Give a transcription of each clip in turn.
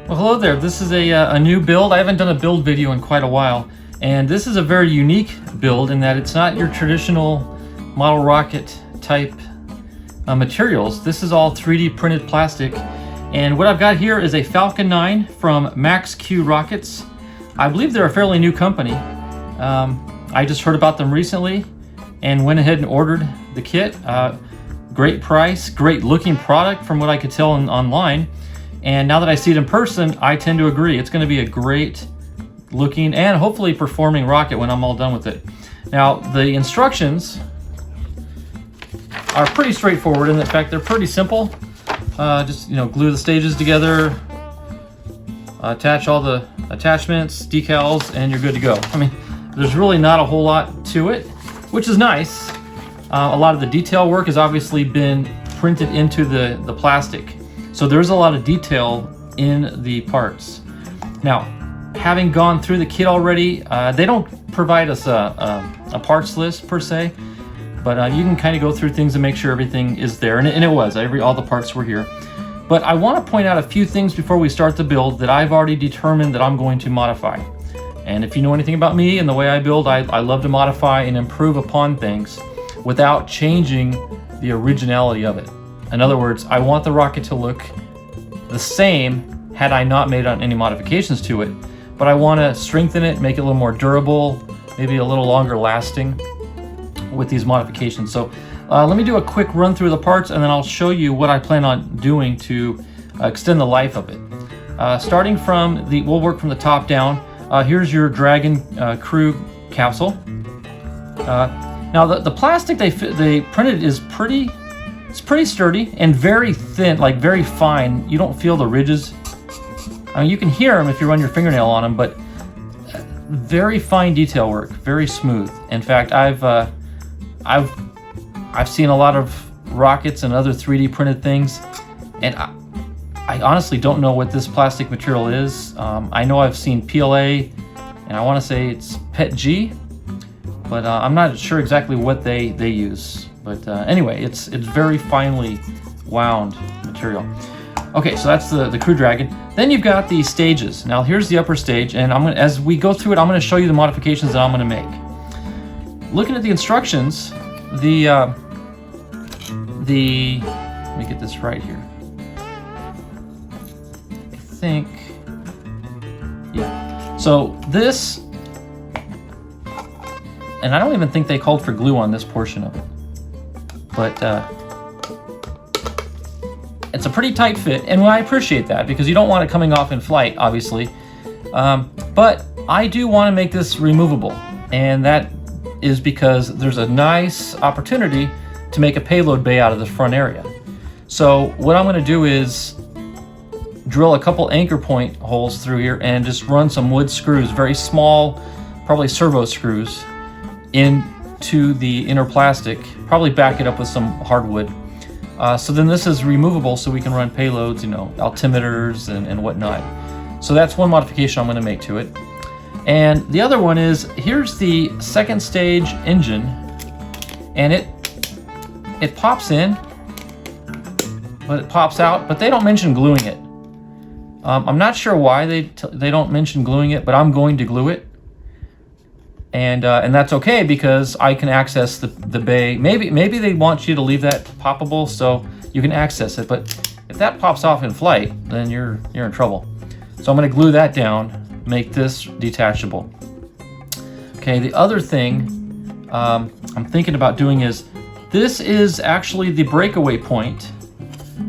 Well, hello there. This is a new build. I haven't done a build video in quite a while, and this is a very unique build in that it's not your traditional model rocket type materials. This is all 3D printed plastic, and what I've got here is a Falcon 9 from Max Q Rockets. I believe they're a fairly new company. I just heard about them recently and went ahead and ordered the kit. Great price, great looking product from what I could tell online. And now that I see it in person, I tend to agree. It's going to be a great looking and hopefully performing rocket when I'm all done with it. Now, the instructions are pretty straightforward. In fact, they're pretty simple. Just, glue the stages together, attach all the attachments, decals, and you're good to go. I mean, there's really not a whole lot to it, which is nice. A lot of the detail work has obviously been printed into the plastic. So there's a lot of detail in the parts. Now, having gone through the kit already, they don't provide us a parts list per se, but you can kind of go through things and make sure everything is there, and it was. All the parts were here. But I want to point out a few things before we start the build that I've already determined that I'm going to modify. And if you know anything about me and the way I build, I love to modify and improve upon things without changing the originality of it. In other words, I want the rocket to look the same had I not made any modifications to it, but I want to strengthen it, make it a little more durable, maybe a little longer lasting with these modifications. So let me do a quick run through the parts, and then I'll show you what I plan on doing to extend the life of it. Starting from we'll work from the top down. Here's your Dragon crew capsule. Now the plastic they printed is pretty sturdy and very thin, like very fine. You don't feel the ridges. I mean, you can hear them if you run your fingernail on them, but very fine detail work, very smooth. In fact, I've seen a lot of rockets and other 3D printed things, and I honestly don't know what this plastic material is. I know I've seen PLA, and I want to say it's PETG, but I'm not sure exactly what they use. But anyway, it's very finely wound material. Okay, so that's the Crew Dragon. Then you've got the stages. Now here's the upper stage, and as we go through it, I'm going to show you the modifications that I'm going to make. Looking at the instructions, let me get this right here. I think, yeah. So this, and I don't even think they called for glue on this portion of it. But it's a pretty tight fit, and I appreciate that because you don't want it coming off in flight, obviously. But I do want to make this removable, and that is because there's a nice opportunity to make a payload bay out of the front area. So what I'm going to do is drill a couple anchor point holes through here and just run some wood screws, very small, probably servo screws, into the inner plastic, probably back it up with some hardwood. So then this is removable so we can run payloads, altimeters and whatnot. So that's one modification I'm going to make to it. And the other one is, here's the second stage engine, and it pops in, but it pops out, but they don't mention gluing it. I'm not sure why they don't mention gluing it, but I'm going to glue it. And that's okay because I can access the bay. Maybe they want you to leave that poppable so you can access it, but if that pops off in flight, then you're in trouble. So I'm going to glue that down, make this detachable. Okay, the other thing I'm thinking about doing is, this is actually the breakaway point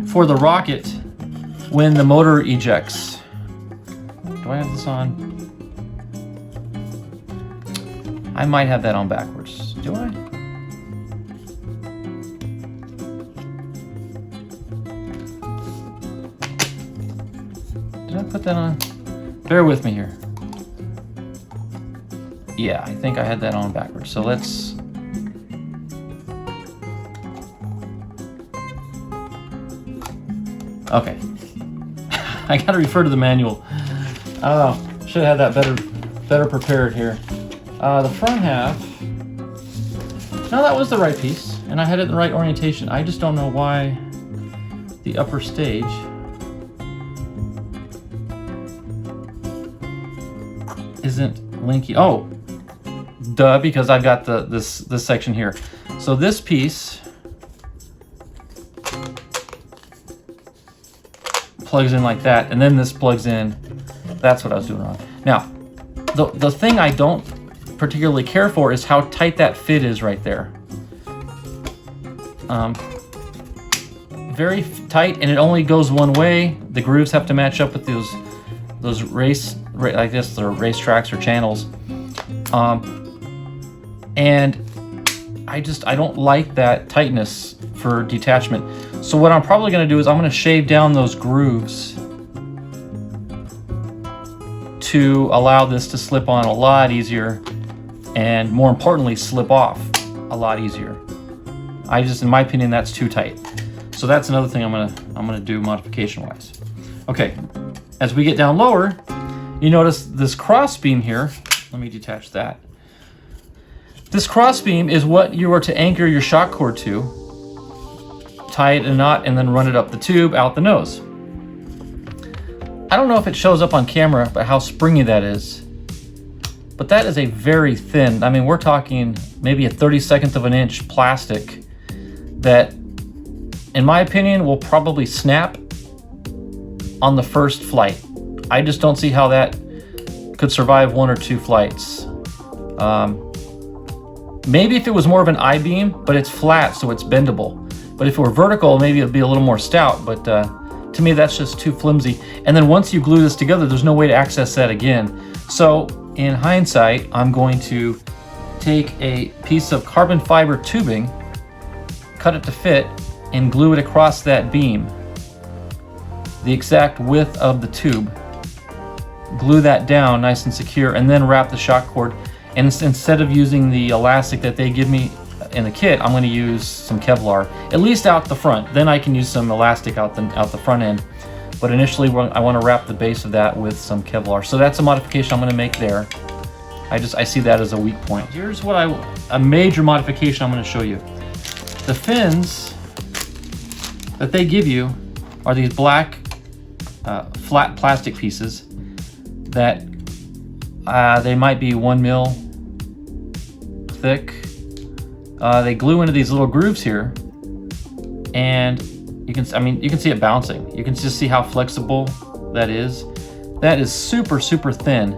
for the rocket when the motor ejects. Do I have this on? I might have that on backwards. Do I? Did I put that on? Bear with me here. Yeah, I think I had that on backwards. So let's... Okay. I gotta refer to the manual. Oh, should have had that better prepared here. The front half, no, that was the right piece, and I had it in the right orientation. I just don't know why the upper stage isn't linky. Oh, duh, because I've got this section here. So this piece plugs in like that, and then this plugs in. That's what I was doing wrong. Now, the thing I don't particularly care for is how tight that fit is right there. Very tight, and it only goes one way. The grooves have to match up with those I guess they're racetracks or channels. And I don't like that tightness for detachment. So what I'm probably going to do is I'm going to shave down those grooves to allow this to slip on a lot easier, and more importantly, slip off a lot easier. In my opinion, that's too tight. So that's another thing I'm gonna do modification wise. Okay, as we get down lower, you notice this cross beam here. Let me detach that. This cross beam is what you are to anchor your shock cord to, tie it in a knot, and then run it up the tube, out the nose. I don't know if it shows up on camera, but how springy that is. But that is a very thin, I mean, we're talking maybe a 32nd of an inch plastic that, in my opinion, will probably snap on the first flight. I just don't see how that could survive 1 or 2 flights. Maybe if it was more of an I-beam, but it's flat, so it's bendable. But if it were vertical, maybe it'd be a little more stout, but to me, that's just too flimsy. And then once you glue this together, there's no way to access that again. So in hindsight, I'm going to take a piece of carbon fiber tubing, cut it to fit, and glue it across that beam, the exact width of the tube. Glue that down nice and secure, and then wrap the shock cord. And instead of using the elastic that they give me in the kit, I'm going to use some Kevlar, at least out the front. Then I can use some elastic out the front end. But initially, I want to wrap the base of that with some Kevlar. So that's a modification I'm going to make there. I see that as a weak point. Here's what a major modification I'm going to show you. The fins that they give you are these black flat plastic pieces that they might be 1 mil thick. They glue into these little grooves here, and you can see it bouncing. You can just see how flexible that is. That is super, super thin,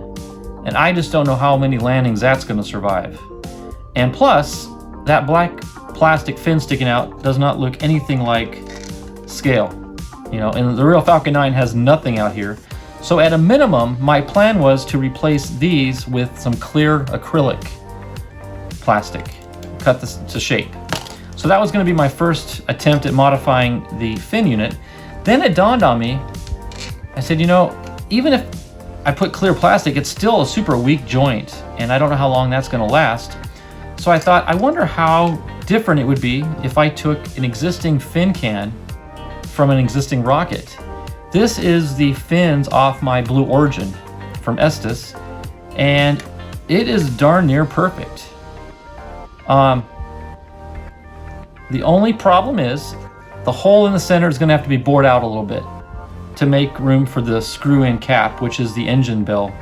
and I just don't know how many landings that's going to survive. And plus, that black plastic fin sticking out does not look anything like scale. You know, and the real Falcon 9 has nothing out here. So at a minimum, my plan was to replace these with some clear acrylic plastic, cut this to shape. So that was going to be my first attempt at modifying the fin unit. Then it dawned on me, I said, you know, even if I put clear plastic, it's still a super weak joint, and I don't know how long that's going to last. So I thought, I wonder how different it would be if I took an existing fin can from an existing rocket. This is the fins off my Blue Origin from Estes, and it is darn near perfect. The only problem is the hole in the center is going to have to be bored out a little bit to make room for the screw-in cap, which is the engine bell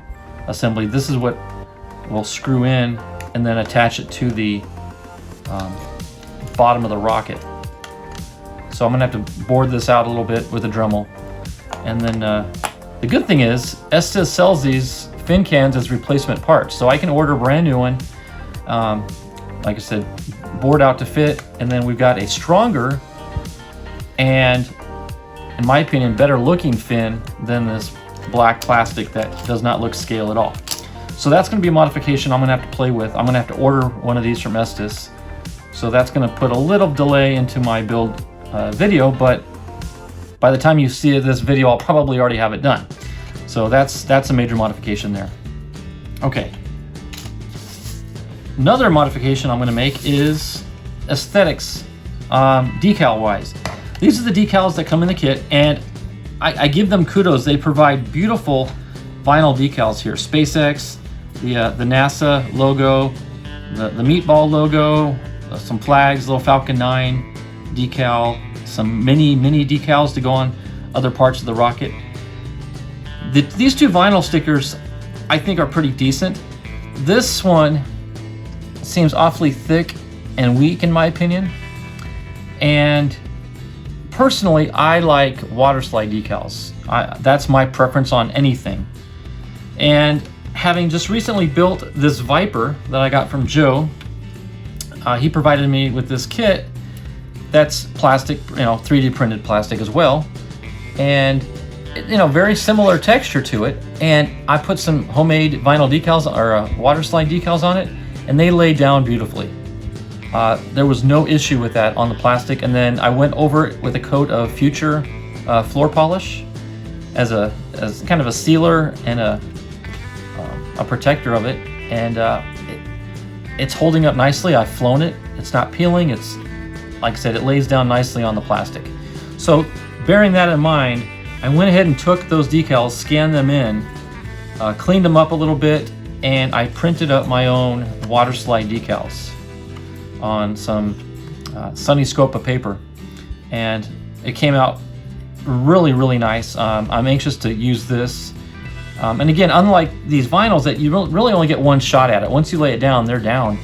assembly. This is what will screw in and then attach it to the bottom of the rocket. So I'm going to have to board this out a little bit with a Dremel. And then the good thing is Estes sells these fin cans as replacement parts, so I can order a brand new one. Like I said, bored out to fit, and then we've got a stronger and, in my opinion, better looking fin than this black plastic that does not look scale at all. So that's going to be a modification I'm going to have to play with. I'm going to have to order one of these from Estes. So that's going to put a little delay into my build video, but by the time you see this video, I'll probably already have it done. So that's a major modification there. Okay. Another modification I'm going to make is aesthetics, decal-wise. These are the decals that come in the kit, and I give them kudos. They provide beautiful vinyl decals here. SpaceX, the NASA logo, the meatball logo, some flags, little Falcon 9 decal, some mini decals to go on other parts of the rocket. These two vinyl stickers, I think are pretty decent. This one seems awfully thick and weak in my opinion. And personally, I like water slide decals. That's my preference on anything. And having just recently built this Viper that I got from Joe, he provided me with this kit that's plastic, 3D printed plastic as well, and very similar texture to it. And I put some homemade vinyl decals or water slide decals on it, and they lay down beautifully. There was no issue with that on the plastic. And then I went over it with a coat of Future floor polish as kind of a sealer and a protector of it, and it's holding up nicely. I've flown it. It's not peeling. It's, like I said, it lays down nicely on the plastic. So bearing that in mind, I went ahead and took those decals, scanned them in, cleaned them up a little bit, and I printed up my own water slide decals on some Sunny Scopa paper, and it came out really, really nice. I'm anxious to use this. And again, unlike these vinyls that you really only get one shot at it. Once you lay it down, they're down.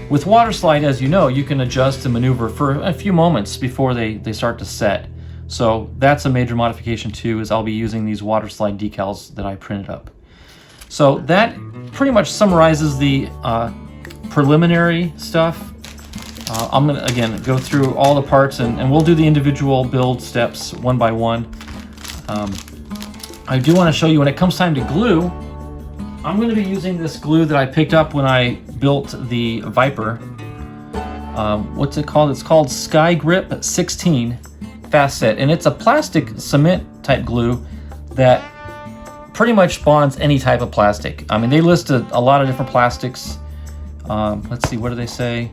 With water slide, as you know, you can adjust and maneuver for a few moments before they start to set. So that's a major modification too, is I'll be using these water slide decals that I printed up. So that pretty much summarizes the preliminary stuff. I'm gonna, again, go through all the parts and we'll do the individual build steps one by one. I do want to show you when it comes time to glue, I'm going to be using this glue that I picked up when I built the Viper. What's it called? It's called Sky Grip 16 Fast Set, and it's a plastic cement type glue that pretty much bonds any type of plastic. I mean, they listed a lot of different plastics. Let's see, what do they say?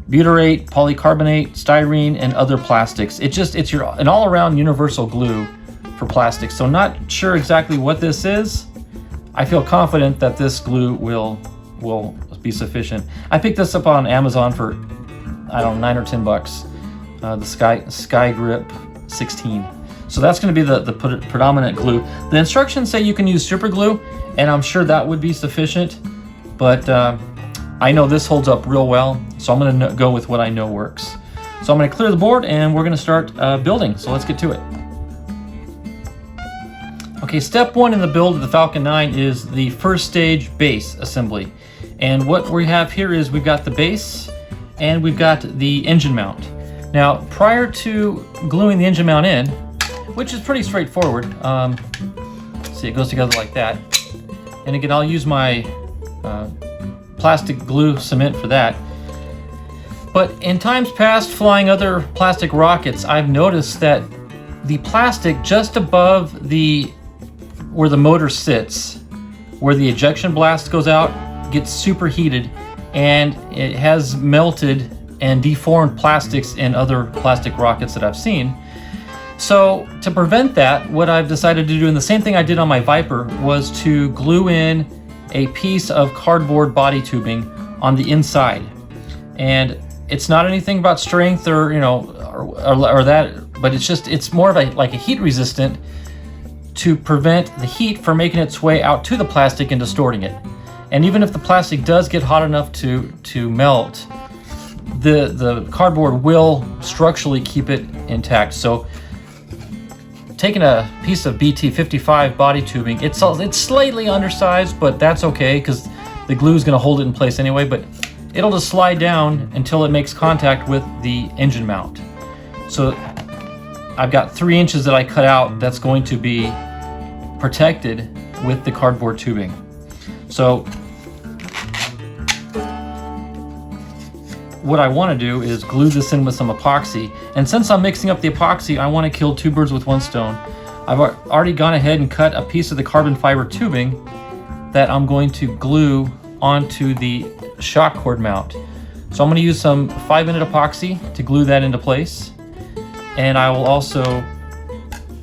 Butyrate, polycarbonate, styrene, and other plastics. It's an all-around universal glue for plastics. So not sure exactly what this is. I feel confident that this glue will be sufficient. I picked this up on Amazon for, I don't know, $9 or $10. The Sky Grip 16. So that's going to be the predominant glue. The instructions say you can use super glue, and I'm sure that would be sufficient. But I know this holds up real well, so I'm going to go with what I know works. So I'm going to clear the board, and we're going to start building. So let's get to it. Okay, step one in the build of the Falcon 9 is the first stage base assembly. And what we have here is we've got the base and we've got the engine mount. Now, prior to gluing the engine mount in, which is pretty straightforward, see, it goes together like that. And again, I'll use my plastic glue cement for that. But in times past, flying other plastic rockets, I've noticed that the plastic just above where the motor sits, where the ejection blast goes out, gets superheated, and it has melted and deformed plastics in other plastic rockets that I've seen. So to prevent that, what I've decided to do, and the same thing I did on my Viper, was to glue in a piece of cardboard body tubing on the inside. And it's not anything about strength or that, but it's more of a heat resistant to prevent the heat from making its way out to the plastic and distorting it. And even if the plastic does get hot enough to melt, the cardboard will structurally keep it intact. So taking a piece of BT55 body tubing, it's slightly undersized, but that's okay because the glue is going to hold it in place anyway, but it'll just slide down until it makes contact with the engine mount. So I've got 3 inches that I cut out that's going to be protected with the cardboard tubing. So what I want to do is glue this in with some epoxy. And since I'm mixing up the epoxy, I want to kill 2 birds with 1 stone. I've already gone ahead and cut a piece of the carbon fiber tubing that I'm going to glue onto the shock cord mount. So I'm going to use some 5-minute epoxy to glue that into place. And I will also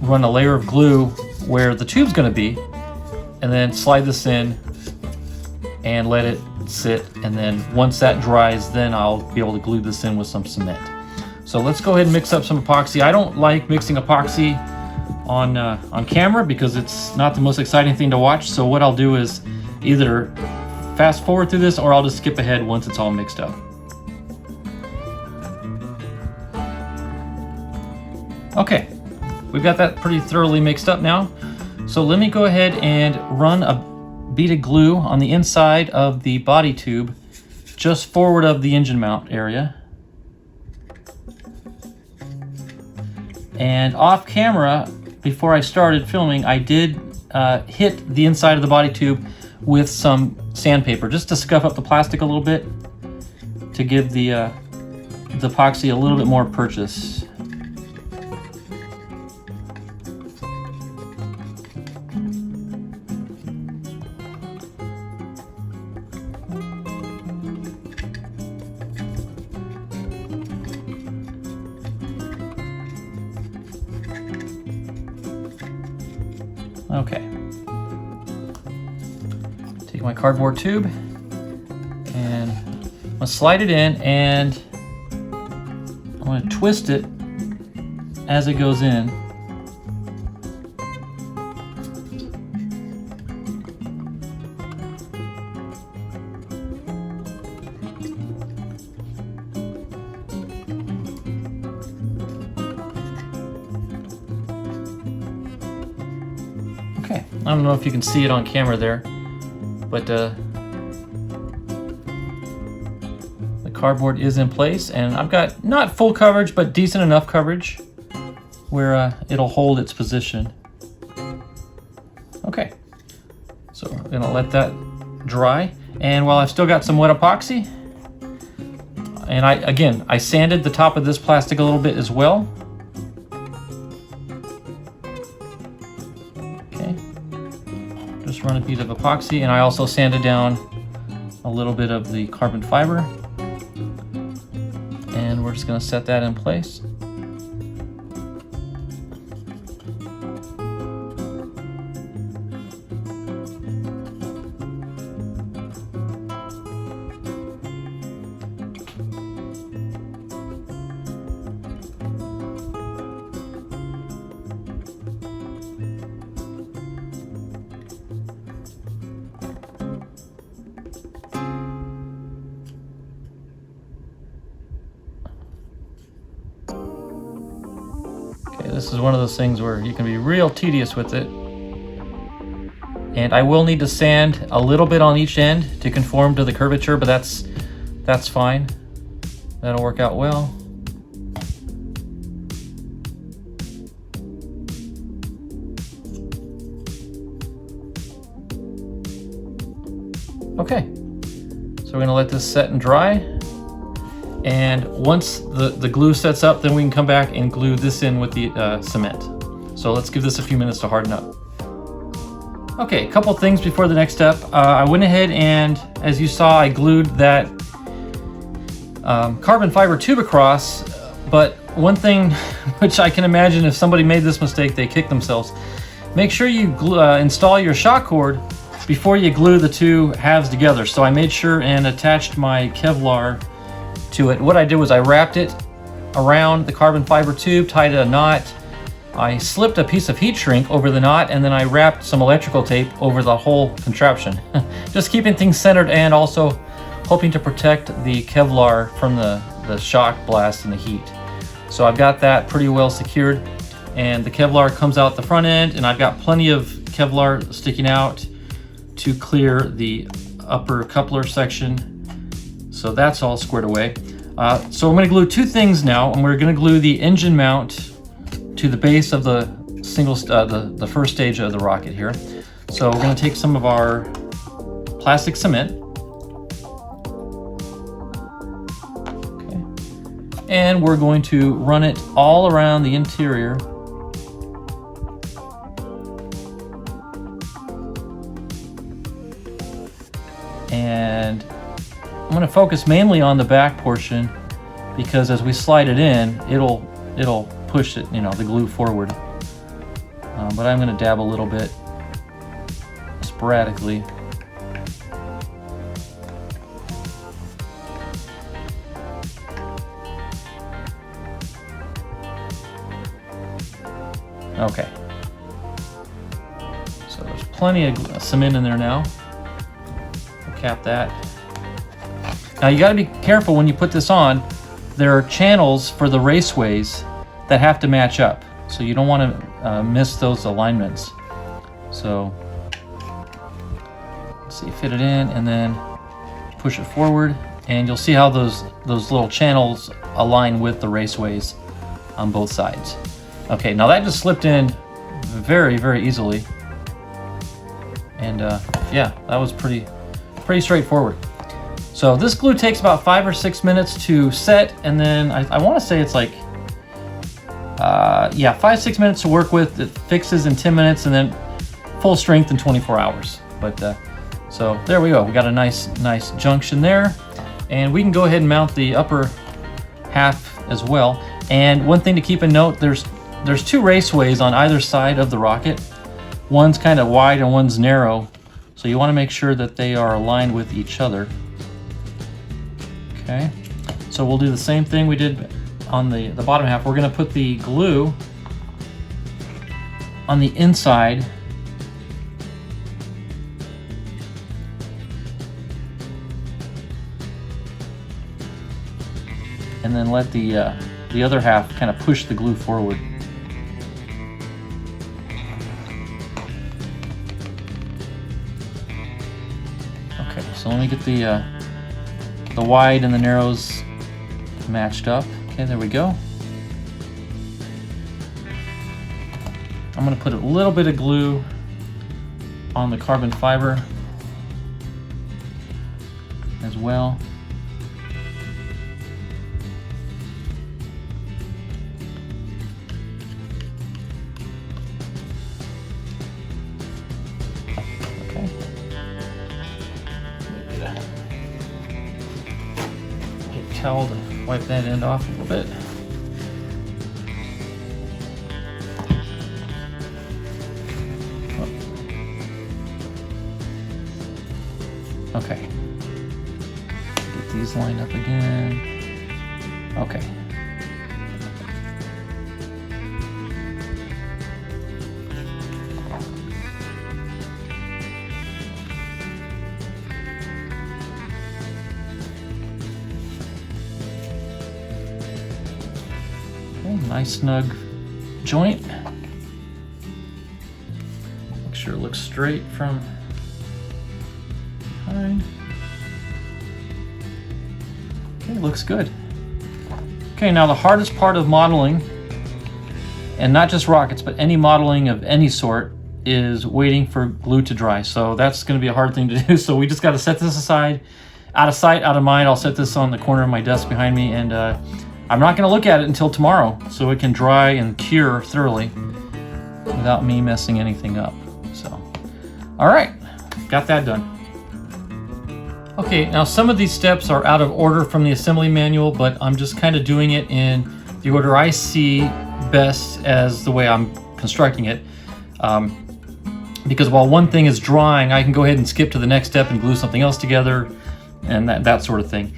run a layer of glue where the tube's going to be, and then slide this in and let it sit. And then once that dries, then I'll be able to glue this in with some cement. So let's go ahead and mix up some epoxy. I don't like mixing epoxy on camera because it's not the most exciting thing to watch. So what I'll do is either fast forward through this or I'll just skip ahead once it's all mixed up. Okay, we've got that pretty thoroughly mixed up now. So let me go ahead and run a bead of glue on the inside of the body tube, just forward of the engine mount area. And off camera, before I started filming, I did hit the inside of the body tube with some sandpaper, just to scuff up the plastic a little bit, to give the epoxy a little bit more purchase. Okay. Take my cardboard tube and I'm gonna slide it in, and I'm gonna twist it as it goes in. Okay, I don't know if you can see it on camera there, but the cardboard is in place, and I've got not full coverage, but decent enough coverage where it'll hold its position. Okay, so I'm gonna let that dry, and while I've still got some wet epoxy, and I sanded the top of this plastic a little bit as well. Just run a bead of epoxy, and I also sanded down a little bit of the carbon fiber, and we're just going to set that in place. This is one of those things where you can be real tedious with it. And I will need to sand a little bit on each end to conform to the curvature, but that's fine. That'll work out well. Okay, so we're gonna let this set and dry. And once the glue sets up, then we can come back and glue this in with the cement. So let's give this a few minutes to harden up. Okay, a couple things before the next step. I went ahead and, as you saw, I glued that carbon fiber tube across, but one thing which I can imagine if somebody made this mistake, they kick themselves. Make sure you install your shock cord before you glue the two halves together. So I made sure and attached my Kevlar to it. What I did was I wrapped it around the carbon fiber tube, tied a knot. I slipped a piece of heat shrink over the knot, and then I wrapped some electrical tape over the whole contraption. Just keeping things centered and also hoping to protect the Kevlar from the shock blast and the heat. So I've got that pretty well secured, and the Kevlar comes out the front end, and I've got plenty of Kevlar sticking out to clear the upper coupler section. So that's all squared away. So I'm going to glue two things now, and we're going to glue the engine mount to the base of the the first stage of the rocket here. So we're going to take some of our plastic cement, okay, and we're going to run it all around the interior. And I'm going to focus mainly on the back portion, because as we slide it in, it'll push it, the glue forward. But I'm going to dab a little bit sporadically. Okay. So there's plenty of cement in there now. cap that. Now you got to be careful when you put this on. There are channels for the raceways that have to match up, so you don't want to miss those alignments. So let's see, fit it in and then push it forward, and you'll see how those little channels align with the raceways on both sides. Okay, now that just slipped in very, very easily, and yeah, that was pretty straightforward. So this glue takes about 5 or 6 minutes to set, and then I want to say it's like, yeah, 5-6 minutes to work with. It fixes in 10 minutes, and then full strength in 24 hours. But so there we go. We got a nice junction there, and we can go ahead and mount the upper half as well. And one thing to keep in note, there's 2 raceways on either side of the rocket. One's kind of wide and one's narrow, so you want to make sure that they are aligned with each other. Okay, so we'll do the same thing we did on the bottom half. We're going to put the glue on the inside, and then let the other half kind of push the glue forward. Okay, so let me get the wide and the narrows matched up. Okay, there we go. I'm going to put a little bit of glue on the carbon fiber as well. Okay. Get a towel to wipe that end off a little bit. Okay. Get these lined up again. Okay. Nice snug joint. Make sure it looks straight from behind. Okay, looks good. Okay, now the hardest part of modeling, and not just rockets, but any modeling of any sort, is waiting for glue to dry. So that's going to be a hard thing to do. So we just got to set this aside, out of sight, out of mind. I'll set this on the corner of my desk behind me, and I'm not going to look at it until tomorrow, so it can dry and cure thoroughly without me messing anything up. So, all right, got that done. Okay, now some of these steps are out of order from the assembly manual, but I'm just kind of doing it in the order I see best as the way I'm constructing it. Because while one thing is drying, I can go ahead and skip to the next step and glue something else together, and that sort of thing.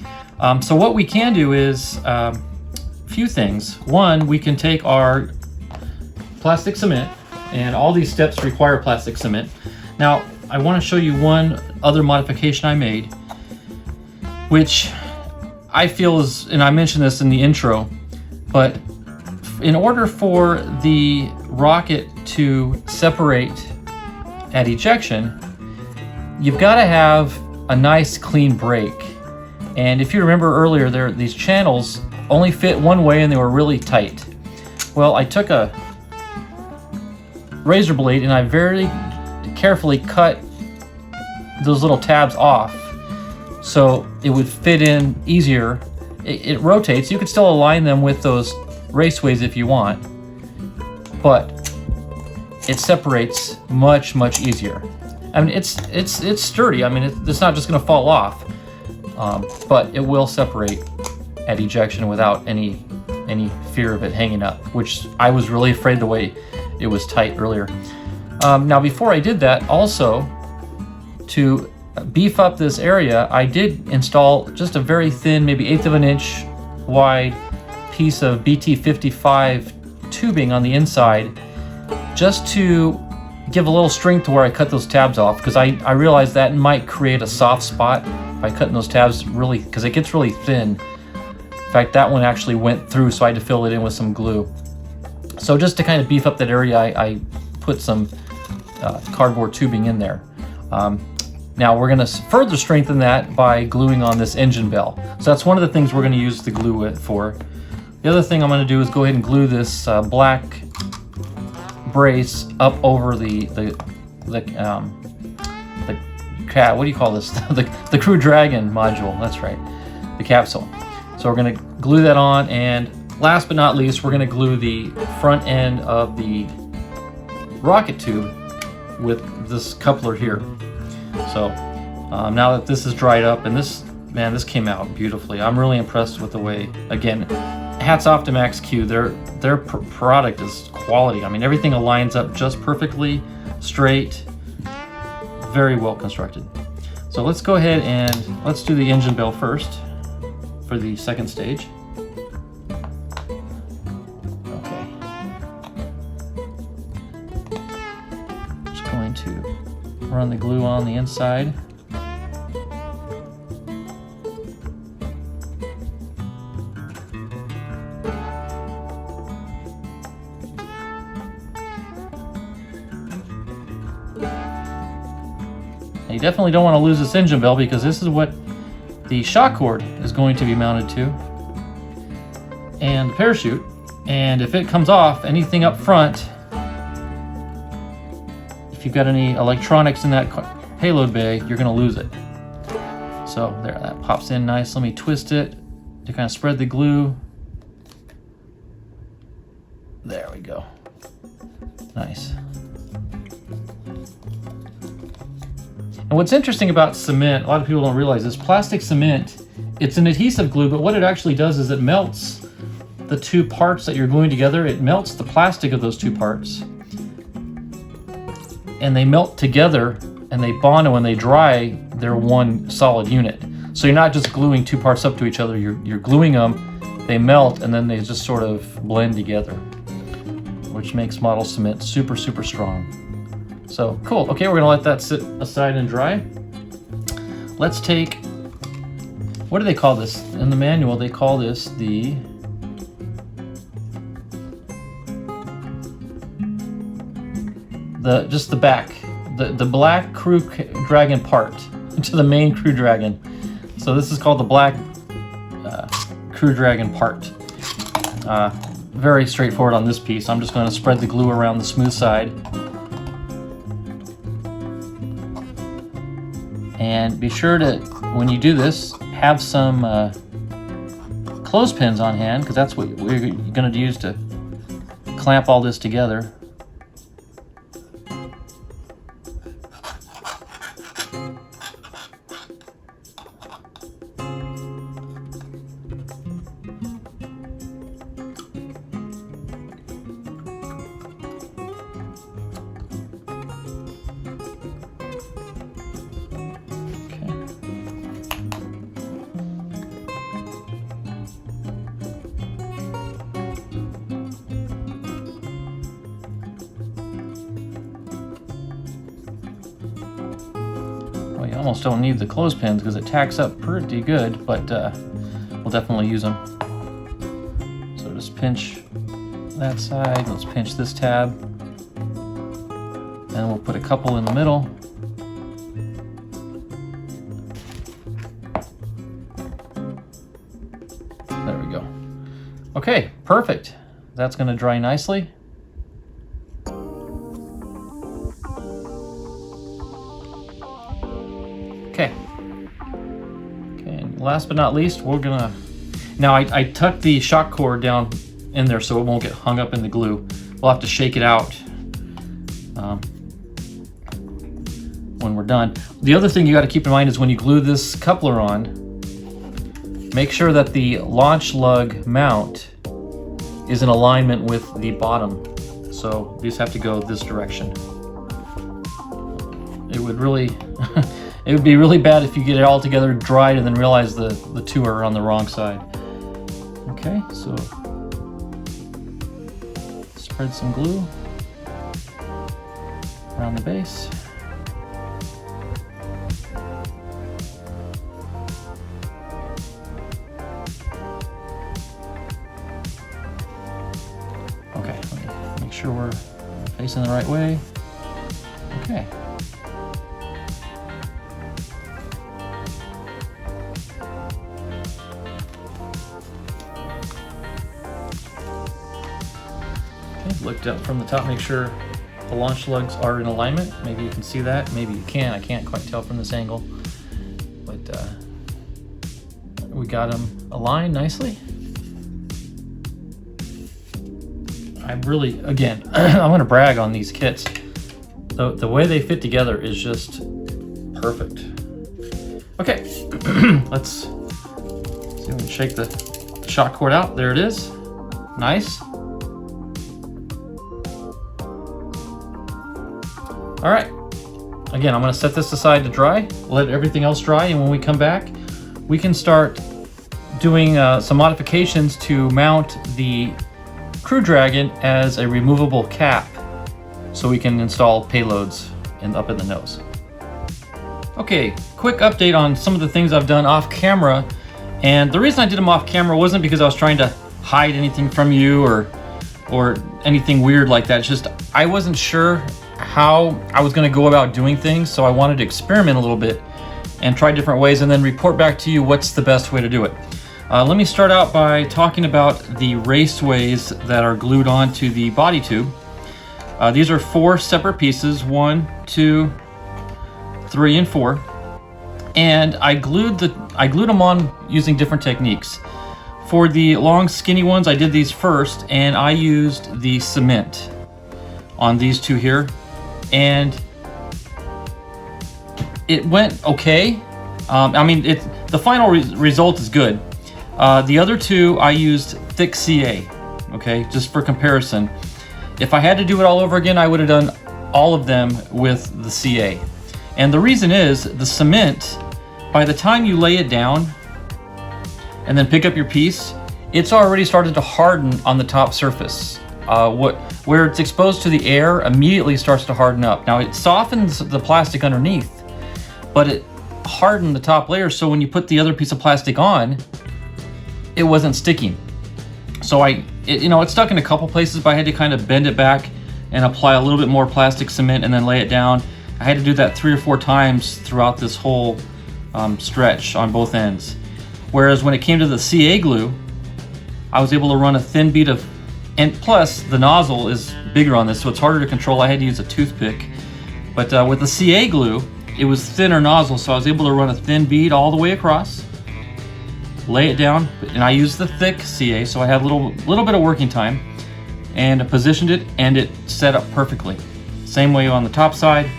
So what we can do is few things. One, we can take our plastic cement, and all these steps require plastic cement. Now, I want to show you one other modification I made, which I feel is, and I mentioned this in the intro, but in order for the rocket to separate at ejection, you've got to have a nice clean break. And if you remember earlier, these channels only fit one way and they were really tight. Well, I took a razor blade and I very carefully cut those little tabs off so it would fit in easier. It rotates. You could still align them with those raceways if you want, but it separates much easier. I mean, it's sturdy. I mean, it's not just going to fall off, but it will separate at ejection without any fear of it hanging up, which I was really afraid the way it was tight earlier. Now, before I did that, also to beef up this area, I did install just a very thin, maybe 1/8 of an inch wide piece of BT55 tubing on the inside, just to give a little strength to where I cut those tabs off, because I realized that might create a soft spot by cutting those tabs really, because it gets really thin. In fact, that one actually went through, so I had to fill it in with some glue. So just to kind of beef up that area, I put some cardboard tubing in there. Now we're going to further strengthen that by gluing on this engine bell. So that's one of the things we're going to use the glue for. The other thing I'm going to do is go ahead and glue this black brace up over the what do you call this? the Crew Dragon module. That's right, the capsule. So we're going to glue that on, and last but not least, we're going to glue the front end of the rocket tube with this coupler here. So now that this is dried up, and this came out beautifully. I'm really impressed with the way, again, hats off to Max-Q. Their product is quality. I mean, everything aligns up just perfectly, straight, very well constructed. So let's go ahead and let's do the engine bell first for the second stage. Okay. Just going to run the glue on the inside. You definitely don't want to lose this engine bell, because this is what the shock cord is going to be mounted to, and the parachute. And if it comes off, anything up front, if you've got any electronics in that payload bay, you're going to lose it. So there, that pops in nice. Let me twist it to kind of spread the glue. There we go. Nice. And what's interesting about cement, a lot of people don't realize this, plastic cement, it's an adhesive glue, but what it actually does is it melts the two parts that you're gluing together. It melts the plastic of those two parts, and they melt together, and they bond, and when they dry, they're one solid unit. So you're not just gluing two parts up to each other, you're gluing them, they melt, and then they just sort of blend together, which makes model cement super, super strong. So cool. Okay, we're gonna let that sit aside and dry. Let's take, what do they call this? In the manual, they call this just the back, the black Crew Dragon part to the main Crew Dragon. So this is called the black Crew Dragon part. Very straightforward on this piece. I'm just going to spread the glue around the smooth side. And be sure to, when you do this, have some clothespins on hand, because that's what we're going to use to clamp all this together. You almost don't need the clothespins because it tacks up pretty good, but we'll definitely use them. So just pinch that side, let's pinch this tab, and we'll put a couple in the middle. There we go. Okay, perfect. That's going to dry nicely. Okay, and last but not least, we're gonna, now I tucked the shock cord down in there so it won't get hung up in the glue. We'll have to shake it out when we're done. The other thing you got to keep in mind is when you glue this coupler on, make sure that the launch lug mount is in alignment with the bottom. So these have to go this direction. It would really it would be really bad if you get it all together dried and then realize the two are on the wrong side. Okay, so spread some glue around the base. Okay, let me make sure we're facing the right way. Okay. Looked up from the top, make sure the launch lugs are in alignment. Maybe you can see that, maybe you can. I can't quite tell from this angle, but we got them aligned nicely. I really, again, I want to brag on these kits. The way they fit together is just perfect. Okay, let's see if we can shake the shock cord out. There it is. Nice. All right, again, I'm gonna set this aside to dry, let everything else dry, and when we come back, we can start doing some modifications to mount the Crew Dragon as a removable cap so we can install payloads up in the nose. Okay, quick update on some of the things I've done off camera, and the reason I did them off camera wasn't because I was trying to hide anything from you or anything weird like that. It's just I wasn't sure how I was going to go about doing things, so I wanted to experiment a little bit and try different ways and then report back to you what's the best way to do it. Let me start out by talking about the raceways that are glued onto the body tube. These are 4 separate pieces, 1, 2, 3, and 4, and I glued them on using different techniques. For the long skinny ones, I did these first, and I used the cement on these 2 here, and it went okay. I mean, the final result is good. The other 2 I used thick CA, okay, just for comparison. If I had to do it all over again, I would have done all of them with the CA. And the reason is the cement, by the time you lay it down and then pick up your piece, it's already started to harden on the top surface. Where it's exposed to the air immediately starts to harden up. Now it softens the plastic underneath, but it hardened the top layer, so when you put the other piece of plastic on, it wasn't sticking. So it stuck in a couple places, but I had to kind of bend it back and apply a little bit more plastic cement and then lay it down. I had to do that 3 or 4 times throughout this whole stretch on both ends. Whereas when it came to the CA glue, I was able to run a thin bead of, and plus the nozzle is bigger on this, so it's harder to control. I had to use a toothpick. But with the CA glue, it was thinner nozzle, so I was able to run a thin bead all the way across, lay it down, and I used the thick CA, so I had a little bit of working time, and I positioned it, and it set up perfectly. Same way on the top side.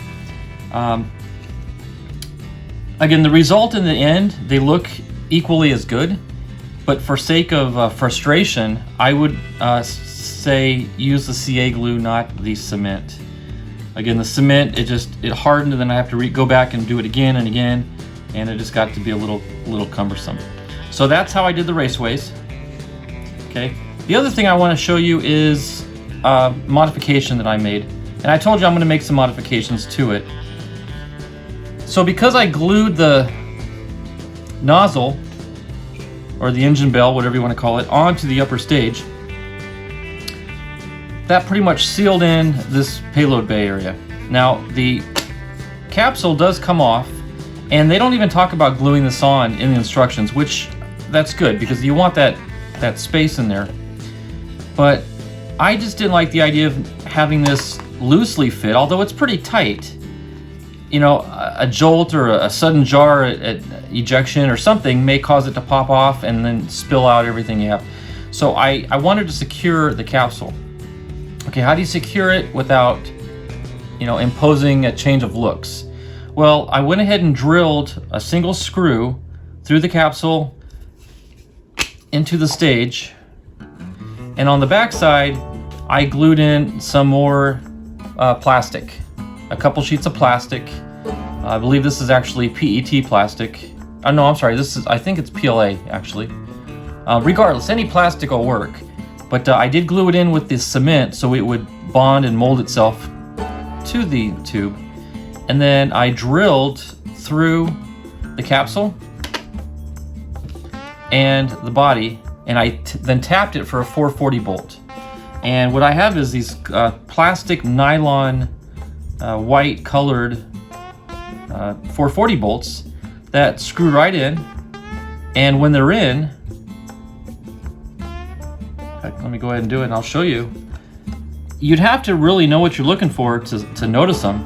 Again, the result in the end, they look equally as good, but for sake of frustration, I would say use the CA glue, not the cement. Again, the cement, it hardened, and then I have to go back and do it again and again, and it just got to be a little cumbersome. So that's how I did the raceways. Okay. The other thing I want to show you is a modification that I made, and I told you I'm going to make some modifications to it. So because I glued the nozzle, or the engine bell, whatever you want to call it, onto the upper stage, that pretty much sealed in this payload bay area. Now, the capsule does come off, and they don't even talk about gluing this on in the instructions, which that's good because you want that space in there. But I just didn't like the idea of having this loosely fit, although it's pretty tight. You know, a jolt or a sudden jar at ejection or something may cause it to pop off and then spill out everything you have. So I wanted to secure the capsule. Okay, how do you secure it without, imposing a change of looks? Well, I went ahead and drilled a single screw through the capsule into the stage, and on the back side, I glued in some more plastic. A couple sheets of plastic. I believe this is actually PET plastic. No, I'm sorry, I think it's PLA actually. Regardless, any plastic will work. But I did glue it in with this cement so it would bond and mold itself to the tube, and then I drilled through the capsule and the body, and I then tapped it for a 440 bolt. And what I have is these plastic nylon white colored 440 bolts that screw right in, and when they're in, let me go ahead and do it and I'll show you. You'd have to really know what you're looking for to notice them.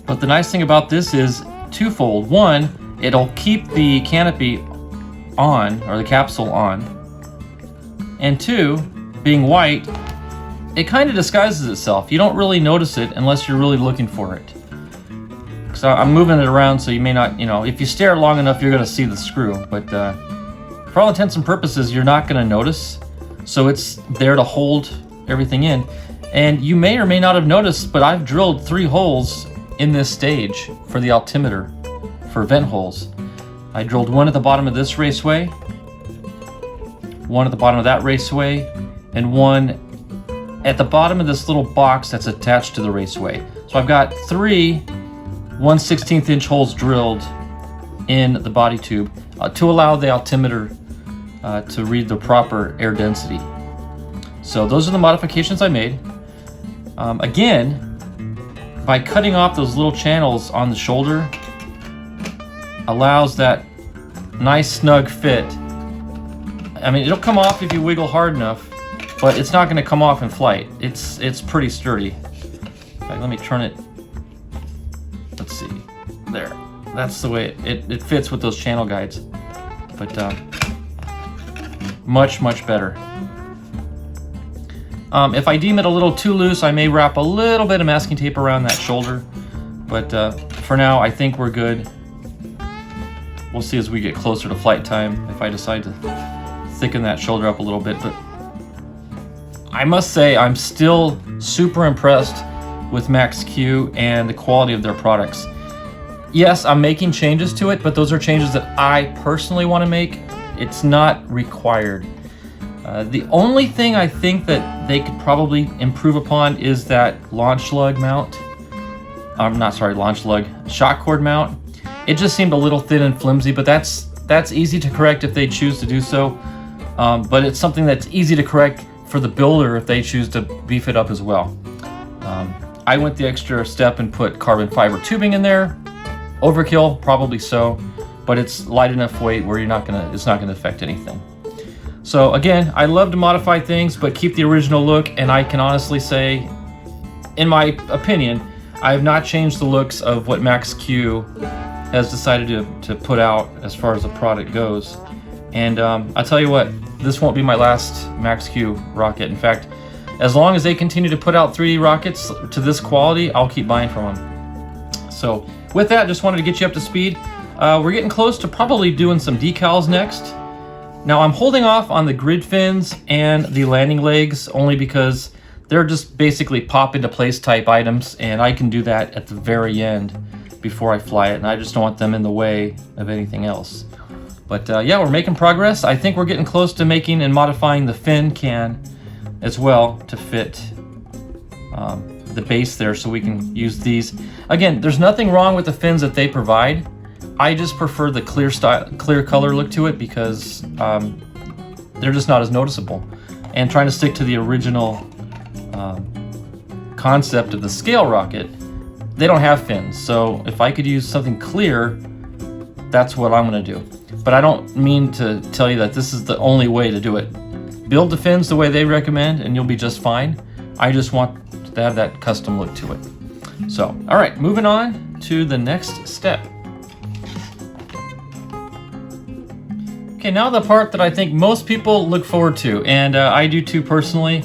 But the nice thing about this is twofold. One, it'll keep the canopy on, or the capsule on. And two, being white, it kind of disguises itself. You don't really notice it unless you're really looking for it. So I'm moving it around so you may not, if you stare long enough, you're gonna see the screw. But for all intents and purposes, you're not gonna notice. So it's there to hold everything in. And you may or may not have noticed, but I've drilled 3 holes in this stage for the altimeter, for vent holes. I drilled one at the bottom of this raceway, one at the bottom of that raceway, and one at the bottom of this little box that's attached to the raceway. So I've got 3 1/16 inch holes drilled in the body tube to allow the altimeter to read the proper air density. So those are the modifications I made. Again, by cutting off those little channels on the shoulder, allows that nice snug fit. I mean, it'll come off if you wiggle hard enough, but it's not going to come off in flight. It's pretty sturdy. In fact, let me turn it. Let's see. There. That's the way it fits with those channel guides. But much better. If I deem it a little too loose, I may wrap a little bit of masking tape around that shoulder. But for now, I think we're good. We'll see as we get closer to flight time if I decide to thicken that shoulder up a little bit. But I must say, I'm still super impressed with Max-Q and the quality of their products. Yes, I'm making changes to it, but those are changes that I personally want to make. It's not required. The only thing I think that they could probably improve upon is that launch lug mount. Launch lug, shock cord mount. It just seemed a little thin and flimsy, but that's easy to correct if they choose to do so. But it's something that's easy to correct for the builder if they choose to beef it up as well. I went the extra step and put carbon fiber tubing in there. Overkill, probably so, but it's light enough weight where it's not gonna affect anything. So again, I love to modify things, but keep the original look, and I can honestly say, in my opinion, I have not changed the looks of what Max-Q has decided to put out as far as the product goes. And I'll tell you what, this won't be my last Max-Q rocket. In fact, as long as they continue to put out 3D rockets to this quality, I'll keep buying from them. So with that, just wanted to get you up to speed. We're getting close to probably doing some decals next. Now I'm holding off on the grid fins and the landing legs only because they're just basically pop into place type items, and I can do that at the very end before I fly it, and I just don't want them in the way of anything else. But yeah, we're making progress. I think we're getting close to making and modifying the fin can as well to fit the base there, so we can use these. Again, there's nothing wrong with the fins that they provide. I just prefer the clear color look to it because they're just not as noticeable. And trying to stick to the original concept of the scale rocket, they don't have fins. So if I could use something clear, that's what I'm going to do. But I don't mean to tell you that this is the only way to do it. Build the fins the way they recommend and you'll be just fine. I just want to have that custom look to it. So, all right, moving on to the next step. Okay, now the part that I think most people look forward to, and I do too personally.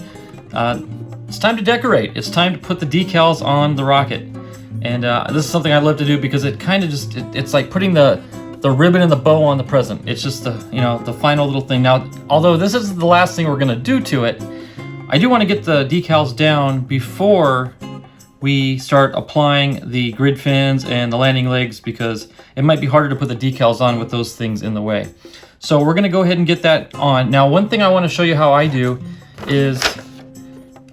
It's time to decorate. It's time to put the decals on the rocket. And this is something I love to do because it kind of just, it's like putting the ribbon and the bow on the present. It's just the final little thing. Now, although this is the last thing we're gonna do to it, I do want to get the decals down before we start applying the grid fins and the landing legs, because it might be harder to put the decals on with those things in the way. So we're gonna go ahead and get that on. Now, one thing I want to show you how I do is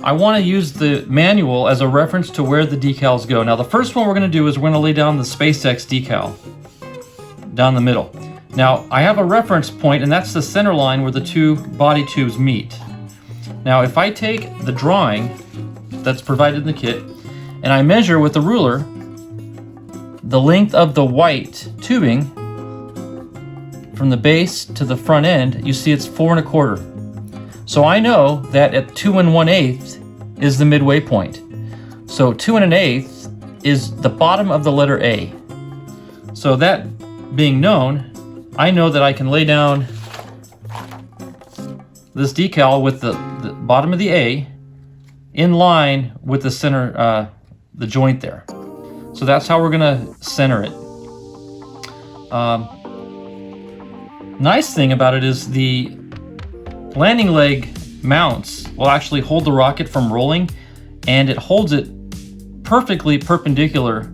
I want to use the manual as a reference to where the decals go. Now the first one we're going to do is we're going to lay down the SpaceX decal down the middle. Now I have a reference point, and that's the center line where the two body tubes meet. Now if I take the drawing that's provided in the kit and I measure with the ruler the length of the white tubing from the base to the front end, you see it's 4 1/4. So I know that at 2 1/8 is the midway point. So 2 1/8 is the bottom of the letter A. So that being known, I know that I can lay down this decal with the bottom of the A in line with the center, the joint there. So that's how we're gonna center it. Nice thing about it is the landing leg mounts will actually hold the rocket from rolling, and it holds it perfectly perpendicular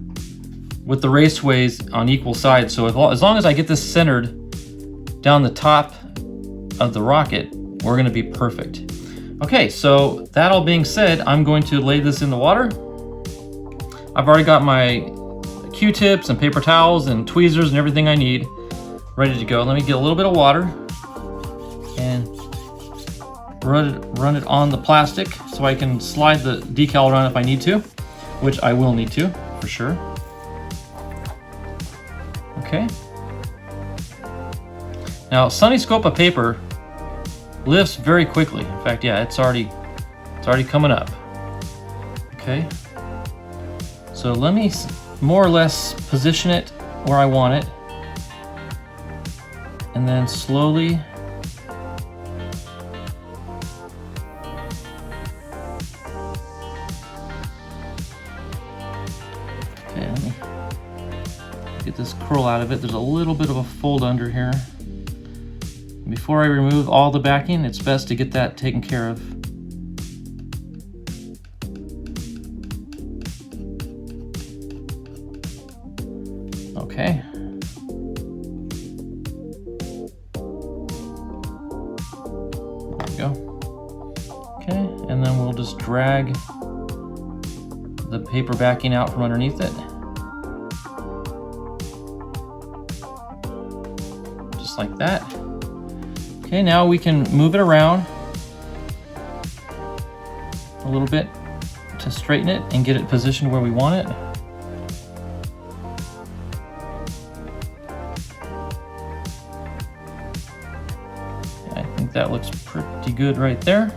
with the raceways on equal sides. So as long as I get this centered down the top of the rocket, we're going to be perfect. Okay, so that all being said, I'm going to lay this in the water. I've already got my Q-tips and paper towels and tweezers and everything I need ready to go. Let me get a little bit of water and run it on the plastic so I can slide the decal around if I need to, which I will need to for sure. Okay. Now, Sunny Scope of paper lifts very quickly. In fact, yeah, it's already coming up. Okay. So let me more or less position it where I want it, and then slowly get this curl out of it. There's a little bit of a fold under here. Before I remove all the backing, it's best to get that taken care of. Okay. There we go. Okay, and then we'll just drag the paper backing out from underneath it. Like that. Okay, now we can move it around a little bit to straighten it and get it positioned where we want it. Yeah, I think that looks pretty good right there.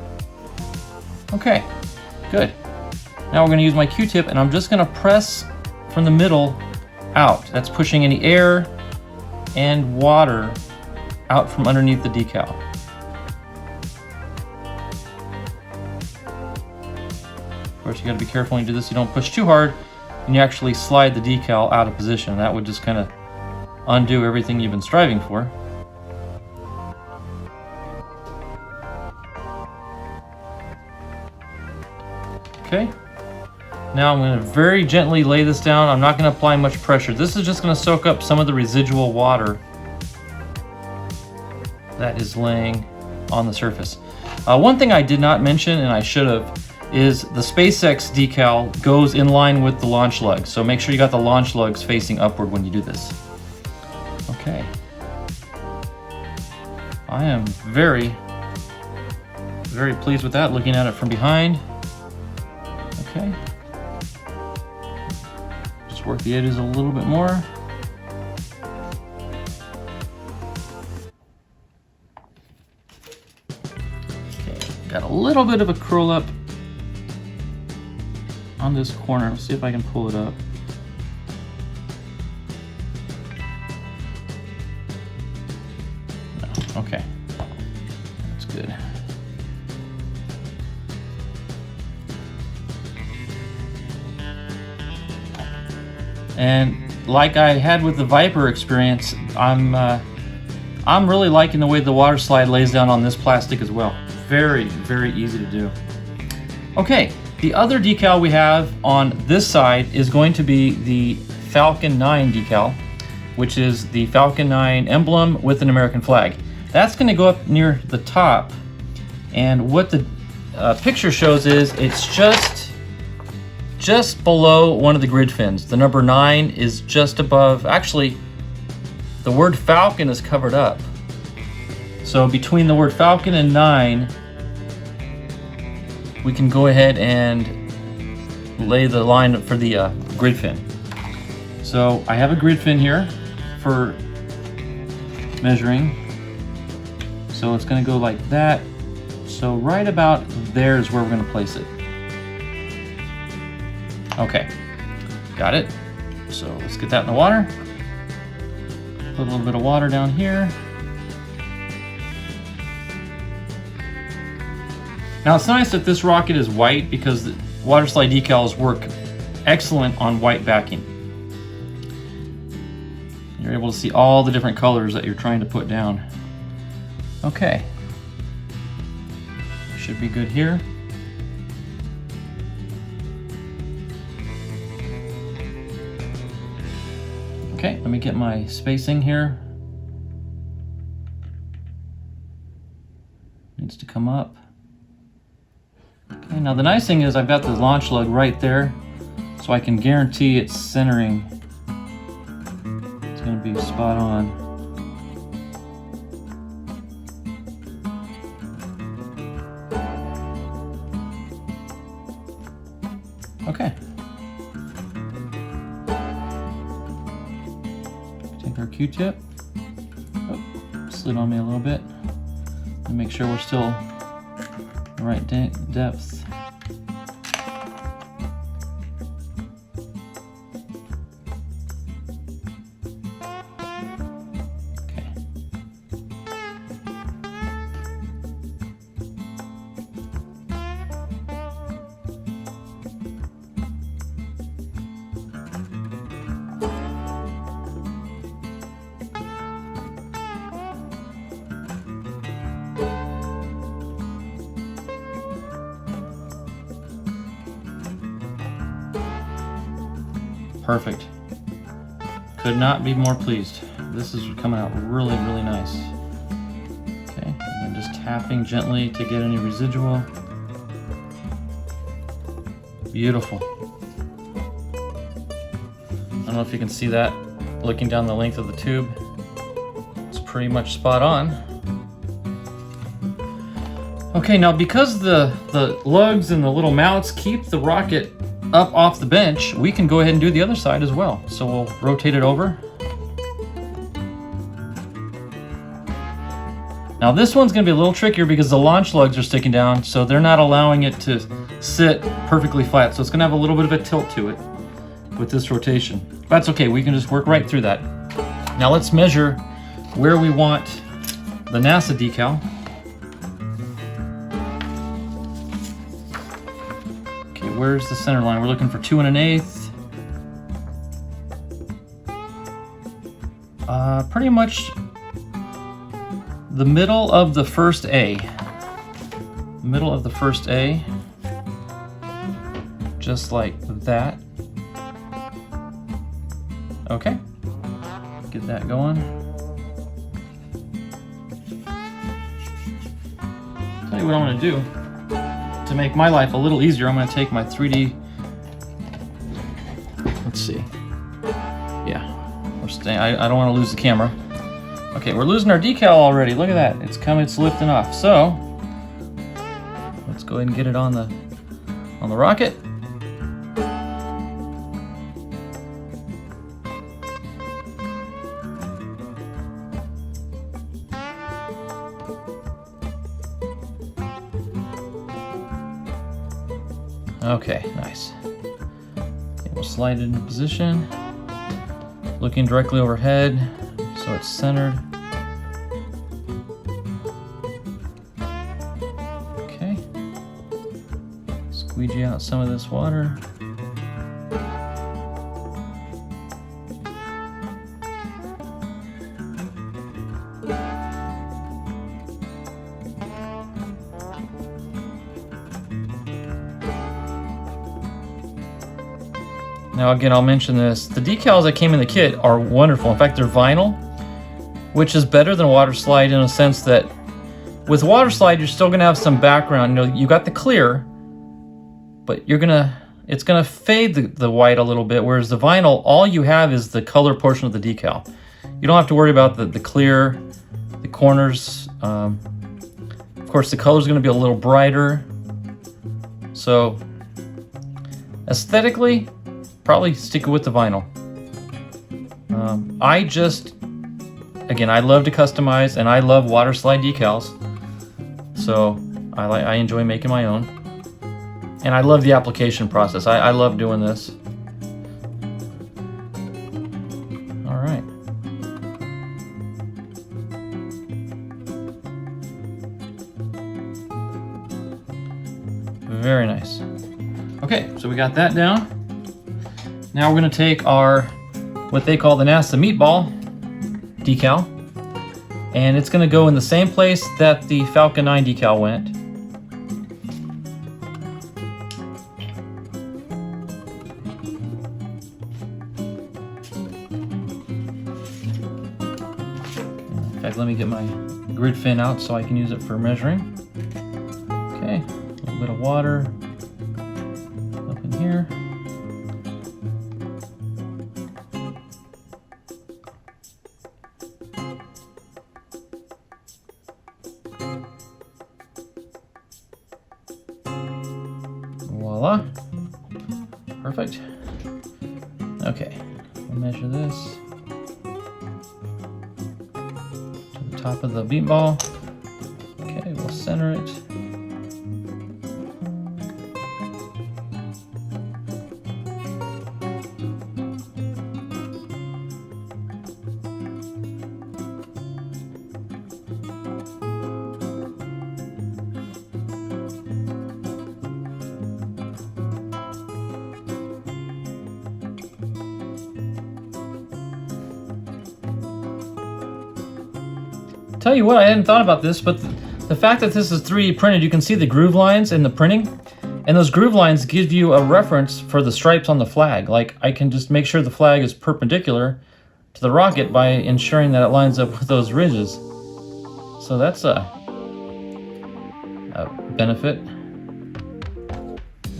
Okay, good. Now we're going to use my Q-tip, and I'm just going to press from the middle out. That's pushing any air and water out from underneath the decal. Of course, you got to be careful when you do this. You don't push too hard, and you actually slide the decal out of position. That would just kind of undo everything you've been striving for. Okay. Now I'm going to very gently lay this down. I'm not going to apply much pressure. This is just going to soak up some of the residual water that is laying on the surface. One thing I did not mention, and I should have, is the SpaceX decal goes in line with the launch lugs. So make sure you got the launch lugs facing upward when you do this. Okay. I am very, very pleased with that, looking at it from behind. Okay. Just work the edges a little bit more. Got a little bit of a curl up on this corner. Let's see if I can pull it up. No. Okay, that's good. And like I had with the Viper experience, I'm really liking the way the water slide lays down on this plastic as well. Very, very easy to do. Okay, the other decal we have on this side is going to be the Falcon 9 decal, which is the Falcon 9 emblem with an American flag. That's going to go up near the top, and what the picture shows is it's just below one of the grid fins. The number 9 is just above. Actually, the word Falcon is covered up. So between the word Falcon and 9, we can go ahead and lay the line for the grid fin. So I have a grid fin here for measuring. So it's going to go like that. So right about there is where we're going to place it. Okay, got it. So let's get that in the water. Put a little bit of water down here. Now it's nice that this rocket is white because the water slide decals work excellent on white backing. You're able to see all the different colors that you're trying to put down. Okay, should be good here. Okay, let me get my spacing here. Needs to come up. Okay, now the nice thing is I've got the launch lug right there, so I can guarantee it's centering. It's going to be spot on. Okay. Take our Q-tip. Oh, slid on me a little bit. Let me make sure we're still the right depth. Okay. Perfect. Could not be more pleased. This is coming out really, really nice. Okay, and then just tapping gently to get any residual. Beautiful. I don't know if you can see that looking down the length of the tube. It's pretty much spot on. Okay, now because the lugs and the little mounts keep the rocket up off the bench, we can go ahead and do the other side as well. So we'll rotate it over. Now this one's going to be a little trickier because the launch lugs are sticking down, so they're not allowing it to sit perfectly flat. So it's going to have a little bit of a tilt to it with this rotation. That's okay, we can just work right through that. Now let's measure where we want the NASA decal. Where's the center line? We're looking for 2 1/8. Pretty much the middle of the first A. Middle of the first A. Just like that. Okay. Get that going. Tell you what I'm going to do. To make my life a little easier, I'm going to take my 3D. Let's see. Yeah, we're staying. I don't want to lose the camera. Okay, we're losing our decal already. Look at that. It's coming. It's lifting off. So let's go ahead and get it on the rocket. Okay, nice. Okay, we'll slide it into position. Looking directly overhead, so it's centered. Okay. Squeegee out some of this water. Now again, I'll mention this. The decals that came in the kit are wonderful. In fact, they're vinyl, which is better than water slide in a sense that With water slide, you're still gonna have some background. You know, you got the clear, but it's gonna fade the white a little bit, whereas the vinyl, all you have is the color portion of the decal. You don't have to worry about the clear, the corners. Of course, the color is gonna be a little brighter. So aesthetically, probably stick with the vinyl. Again, I love to customize and I love water slide decals. So I enjoy making my own. And I love the application process. I love doing this. All right. Very nice. Okay, so we got that down. Now we're gonna take our, what they call the NASA meatball decal, and it's gonna go in the same place that the Falcon 9 decal went. In fact, let me get my grid fin out so I can use it for measuring. Okay, a little bit of water up in here. Voila. Perfect. Okay, we'll measure this to the top of the meatball. Okay, we'll center it. Tell you what, I hadn't thought about this, but the fact that this is 3D printed, you can see the groove lines in the printing, and those groove lines give you a reference for the stripes on the flag. Like, I can just make sure the flag is perpendicular to the rocket by ensuring that it lines up with those ridges. So that's a benefit.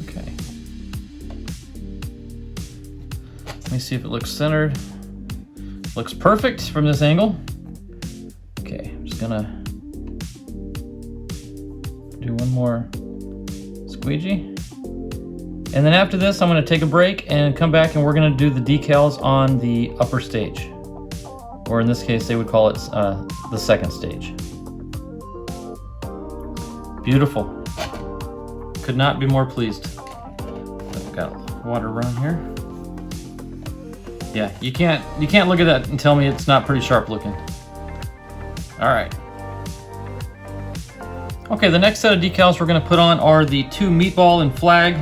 Okay. Let me see if it looks centered. Looks perfect from this angle. Okay, I'm just gonna do one more squeegee. And then after this, I'm gonna take a break and come back and we're gonna do the decals on the upper stage. Or in this case, they would call it the second stage. Beautiful. Could not be more pleased. I've got water around here. Yeah, you can't look at that and tell me it's not pretty sharp looking. All right. Okay, the next set of decals we're going to put on are the two meatball and flag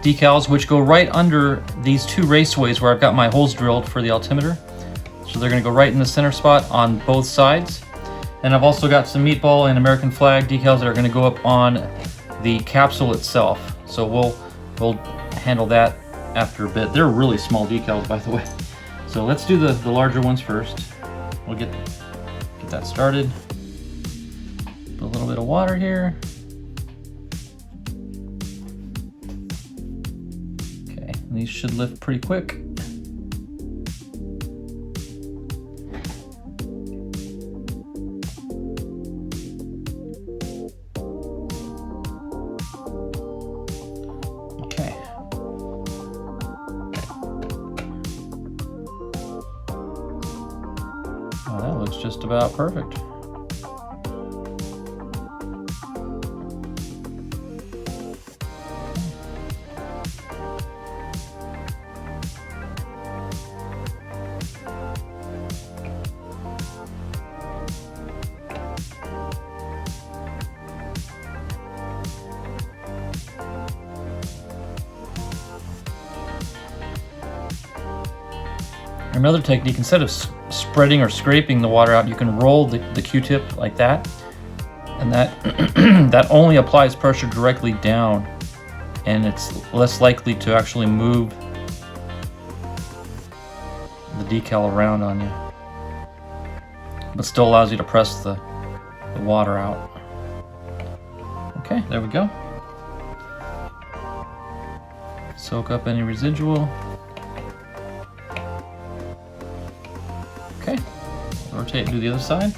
decals, which go right under these two raceways where I've got my holes drilled for the altimeter. So they're going to go right in the center spot on both sides. And I've also got some meatball and American flag decals that are going to go up on the capsule itself. So we'll handle that after a bit. They're really small decals, by the way. So let's do the larger ones first. We'll get that started. Put a little bit of water here. Okay, these should lift pretty quick. Okay. Oh, that looks just about perfect. Another technique, instead of spreading or scraping the water out, you can roll the Q-tip like that, and that that only applies pressure directly down, and it's less likely to actually move the decal around on you, but still allows you to press the the water out. Okay, there we go. Soak up any residual. Okay, rotate and do the other side.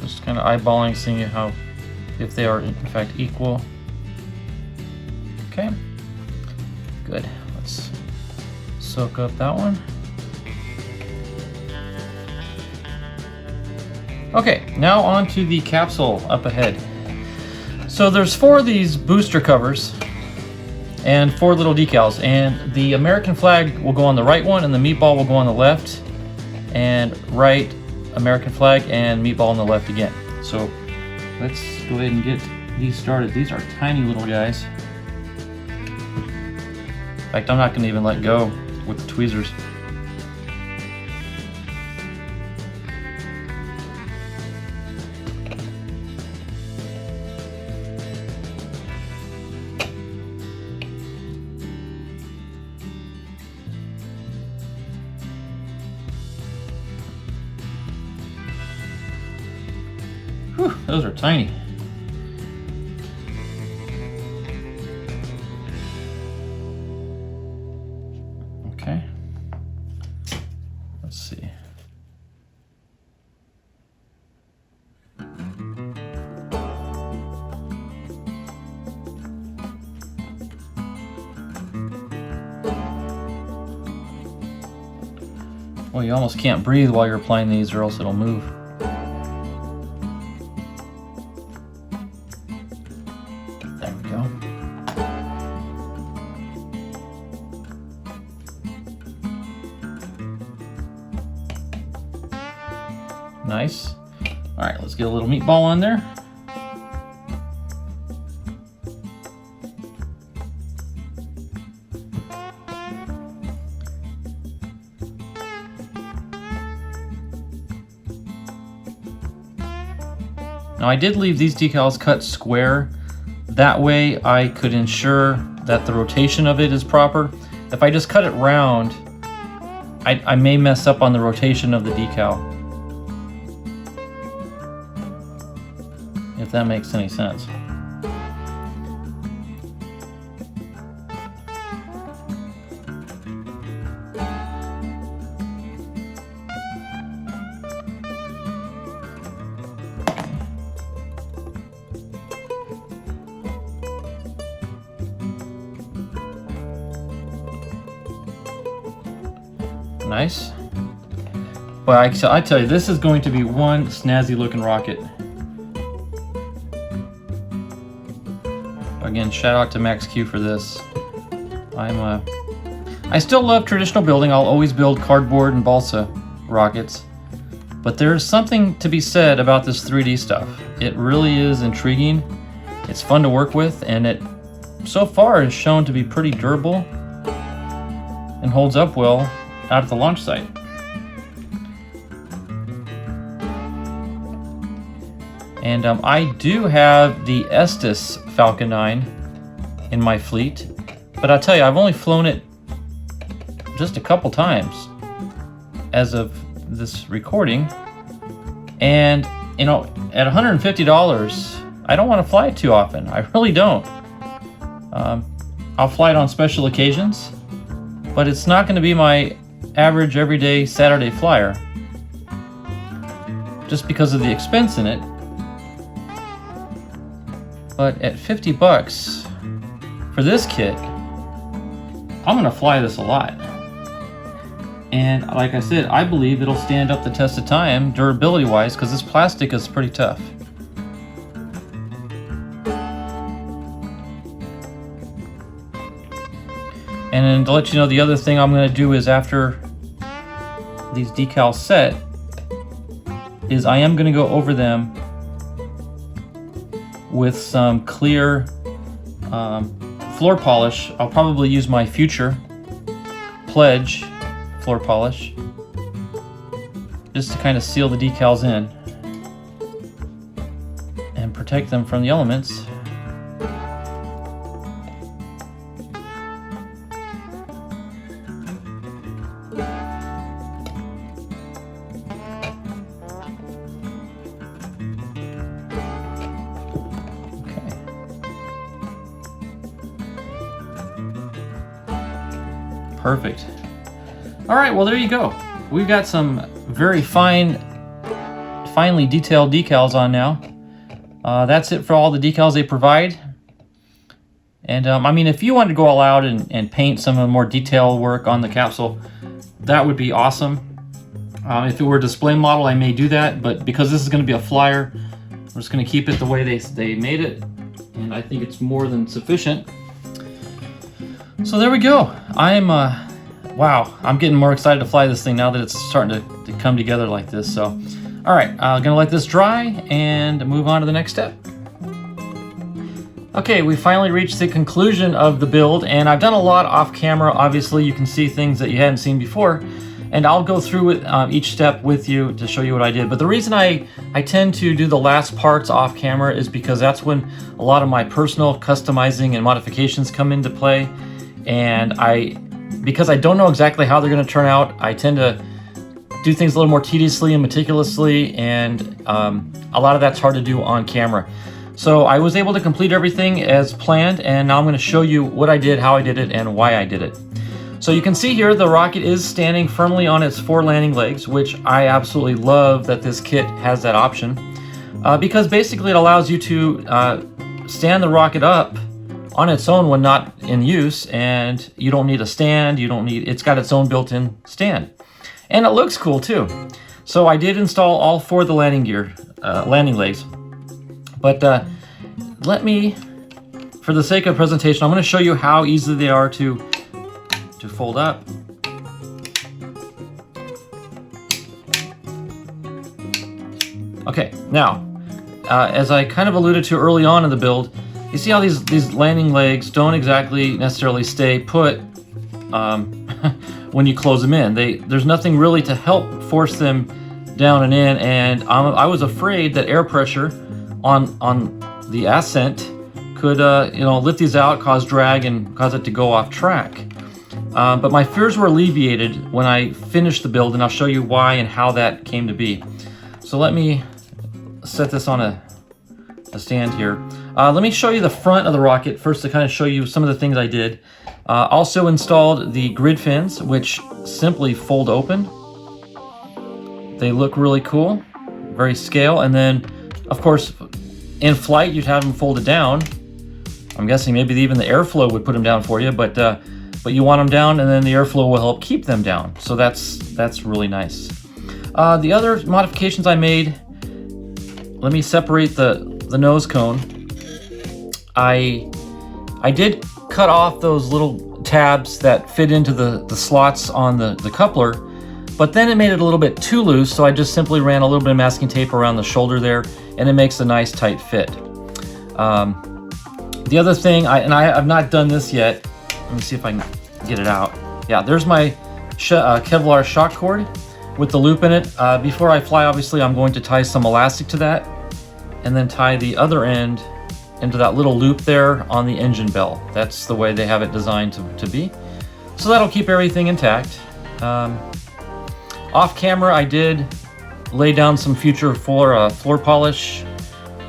Just kind of eyeballing, seeing how, if they are in fact equal. Okay, good. Let's soak up that one. Okay, now on to the capsule up ahead. So there's 4 of these booster covers and 4 little decals, and the American flag will go on the right one and the meatball will go on the left, and right American flag and meatball on the left again. So let's go ahead and get these started. These are tiny little guys. In fact, I'm not going to even let go with the tweezers. Whew, those are tiny. Okay. Let's see. Well, you almost can't breathe while you're applying these or else it'll move. There we go. Nice. All right, let's get a little meatball on there. Now I did leave these decals cut square. That way I could ensure that the rotation of it is proper. If I just cut it round, I may mess up on the rotation of the decal. If that makes any sense. Nice. Well, I tell you, this is going to be one snazzy looking rocket. Again, shout out to Max Q for this. I still love traditional building. I'll always build cardboard and balsa rockets. But there's something to be said about this 3D stuff. It really is intriguing. It's fun to work with, and it so far is shown to be pretty durable and holds up well out at the launch site. And I do have the Estes Falcon 9 in my fleet, but I'll tell you, I've only flown it just a couple times as of this recording, and you know, at $150, I don't want to fly it too often. I really don't. I'll fly it on special occasions, but it's not going to be my average everyday Saturday flyer, just because of the expense in it. But at 50 bucks for this kit, I'm going to fly this a lot. And like I said, I believe it'll stand up the test of time durability wise, because this plastic is pretty tough. And then to let you know, the other thing I'm going to do is, after these decals set, is I am going to go over them with some clear floor polish. I'll probably use my Future Pledge floor polish just to kind of seal the decals in and protect them from the elements. Perfect. All right, well, there you go. We've got some very finely detailed decals on now. That's it for all the decals they provide. And I mean, if you wanted to go all out and paint some of the more detailed work on the capsule, that would be awesome. If it were a display model, I may do that, but because this is going to be a flyer, we're just going to keep it the way they made it, and I think it's more than sufficient. So there we go. Wow, I'm getting more excited to fly this thing now that it's starting to come together like this. So, all right, I'm gonna let this dry and move on to the next step. Okay, we finally reached the conclusion of the build, and I've done a lot off camera. Obviously, you can see things that you hadn't seen before, and I'll go through it, each step with you to show you what I did. But the reason I tend to do the last parts off camera is because that's when a lot of my personal customizing and modifications come into play. And because I don't know exactly how they're going to turn out, I tend to do things a little more tediously and meticulously, and a lot of that's hard to do on camera. So I was able to complete everything as planned, and now I'm going to show you what I did, how I did it, and why I did it. So you can see here the rocket is standing firmly on its 4 landing legs, which I absolutely love that this kit has that option, because basically it allows you to stand the rocket up on its own when not in use, and you don't need a stand. It's got its own built-in stand, and it looks cool too. So I did install all 4 of the landing legs, but let me, for the sake of presentation, I'm going to show you how easy they are to fold up. Okay, now as I kind of alluded to early on in the build, you see how these landing legs don't exactly necessarily stay put when you close them in. There's nothing really to help force them down and in, and I was afraid that air pressure on the ascent could lift these out, cause drag, and cause it to go off track. But my fears were alleviated when I finished the build, and I'll show you why and how that came to be. So let me set this on a stand here. Let me show you the front of the rocket first to kind of show you some of the things I did. Also installed the grid fins, which simply fold open. They look really cool, very scale. And then, of course, in flight, you'd have them folded down. I'm guessing maybe even the airflow would put them down for you, but you want them down, and then the airflow will help keep them down. So that's really nice. The other modifications I made, let me separate the nose cone. I did cut off those little tabs that fit into the slots on the coupler, but then it made it a little bit too loose, so I just simply ran a little bit of masking tape around the shoulder there, and it makes a nice tight fit. The other thing, I've not done this yet. Let me see if I can get it out. Yeah, there's my Kevlar shock cord with the loop in it. Before I fly, obviously, I'm going to tie some elastic to that, and then tie the other end into that little loop there on the engine bell. That's the way they have it designed to be. So that'll keep everything intact. Off camera, I did lay down some future floor polish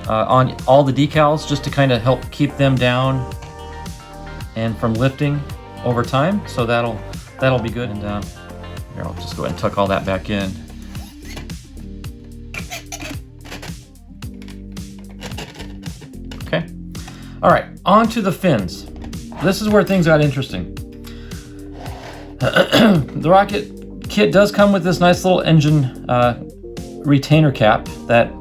on all the decals just to kind of help keep them down and from lifting over time. So that'll be good. And here, I'll just go ahead and tuck all that back in. Okay. All right, on to the fins. This is where things got interesting. The rocket kit does come with this nice little engine retainer cap that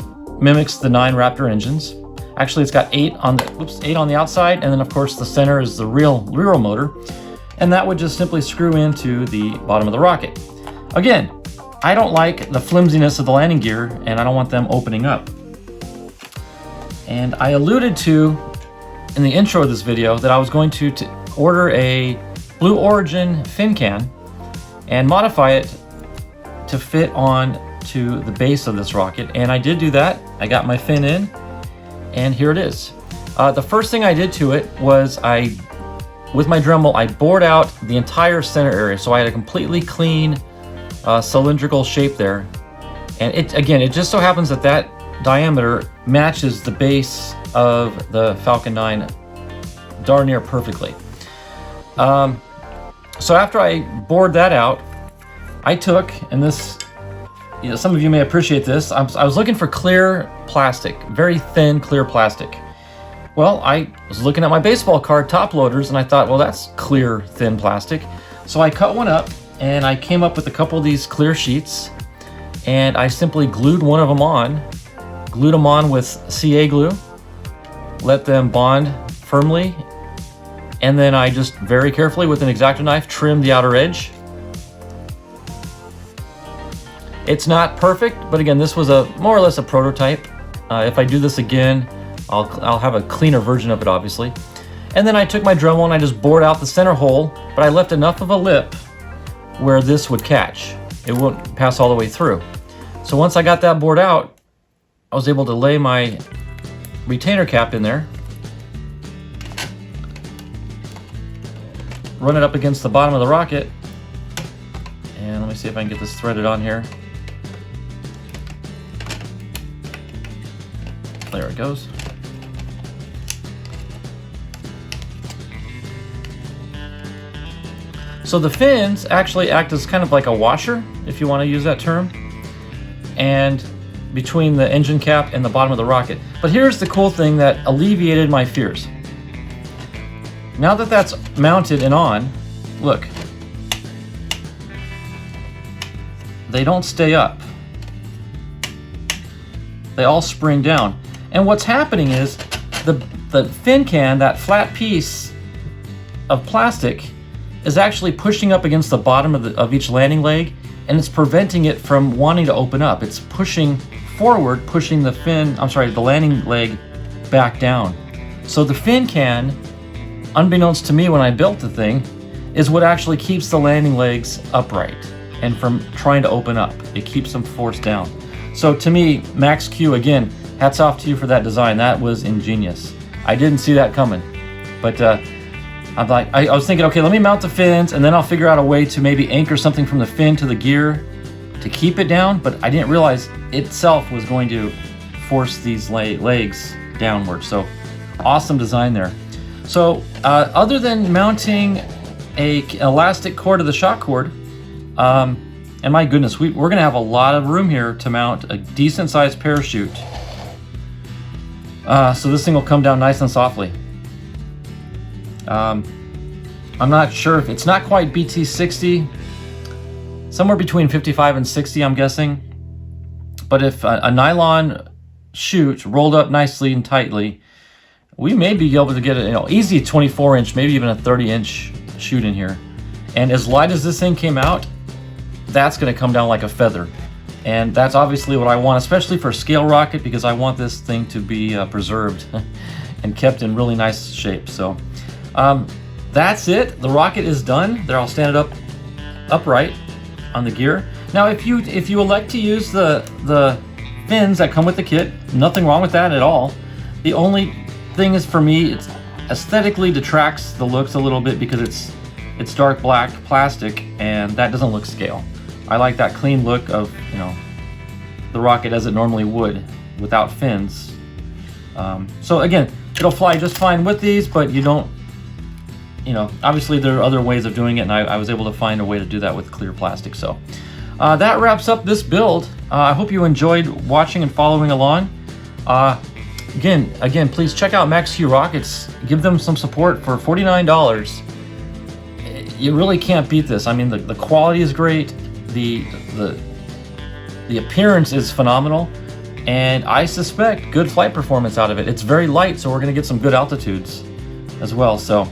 mimics the 9 Raptor engines. Actually, it's got 8 on the outside, and then of course the center is the real motor, and that would just simply screw into the bottom of the rocket. Again, I don't like the flimsiness of the landing gear, and I don't want them opening up. And I alluded to in the intro of this video that I was going to order a Blue Origin fin can and modify it to fit on to the base of this rocket, and I did do that. I got my fin in, and here it is. The first thing I did to it was with my Dremel, I bored out the entire center area, so I had a completely clean cylindrical shape there. And it just so happens that that diameter matches the base of the Falcon 9 darn near perfectly. So after I bored that out, I took, and this, some of you may appreciate this, I was looking for clear plastic, very thin clear plastic. Well, I was looking at my baseball card top loaders, and I thought, well, that's clear thin plastic. So I cut one up, and I came up with a couple of these clear sheets, and I simply glued one of them on, glued them on with CA glue, let them bond firmly, and then I just very carefully with an X-Acto knife trimmed the outer edge. It's not perfect, but again, this was more or less a prototype. If I do this again, I'll have a cleaner version of it, obviously. And then I took my Dremel and I just bored out the center hole, but I left enough of a lip where this would catch. It won't pass all the way through. So once I got that bored out, I was able to lay my retainer cap in there, run it up against the bottom of the rocket, and let me see if I can get this threaded on here. There it goes. So the fins actually act as kind of like a washer, if you want to use that term, and between the engine cap and the bottom of the rocket. But here's the cool thing that alleviated my fears. Now that that's mounted and on, look, they don't stay up. They all spring down. And what's happening is the fin can, that flat piece of plastic, is actually pushing up against the bottom of each landing leg, and it's preventing it from wanting to open up. It's pushing forward, pushing the landing leg back down. So the fin can, unbeknownst to me when I built the thing, is what actually keeps the landing legs upright and from trying to open up. It keeps them forced down. So to me, Max Q, again, hats off to you for that design. That was ingenious. I didn't see that coming, but I was thinking, okay, let me mount the fins and then I'll figure out a way to maybe anchor something from the fin to the gear to keep it down, but I didn't realize itself was going to force these legs downward. So awesome design there. So other than mounting an elastic cord to the shock cord, and my goodness, we're going to have a lot of room here to mount a decent sized parachute. So this thing will come down nice and softly. I'm not sure if it's not quite BT60, somewhere between 55 and 60, I'm guessing. But if a nylon chute rolled up nicely and tightly, we may be able to get a easy 24-inch, maybe even a 30-inch chute in here. And as light as this thing came out, that's going to come down like a feather. And that's obviously what I want, especially for a scale rocket, because I want this thing to be preserved and kept in really nice shape. So that's it. The rocket is done. There, I'll stand it up upright on the gear. Now, if you elect to use the fins that come with the kit, nothing wrong with that at all. The only thing is, for me, it's aesthetically detracts the looks a little bit because it's dark black plastic, and that doesn't look scale. I like that clean look of, you know, the rocket as it normally would without fins. So again, it'll fly just fine with these, but you don't, you know, obviously there are other ways of doing it, and I was able to find a way to do that with clear plastic. So that wraps up this build. I hope you enjoyed watching and following along. Again, please check out Max Q Rockets. Give them some support for $49. You really can't beat this. I mean, the quality is great. The appearance is phenomenal, and I suspect good flight performance out of it. It's very light, so we're going to get some good altitudes as well. So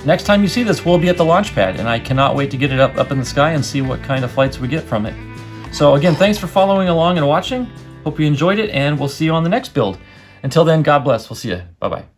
next time you see this, we'll be at the launch pad, and I cannot wait to get it up in the sky and see what kind of flights we get from it. So again, thanks for following along and watching. Hope you enjoyed it, and we'll see you on the next build. Until then, God bless. We'll see you. Bye-bye.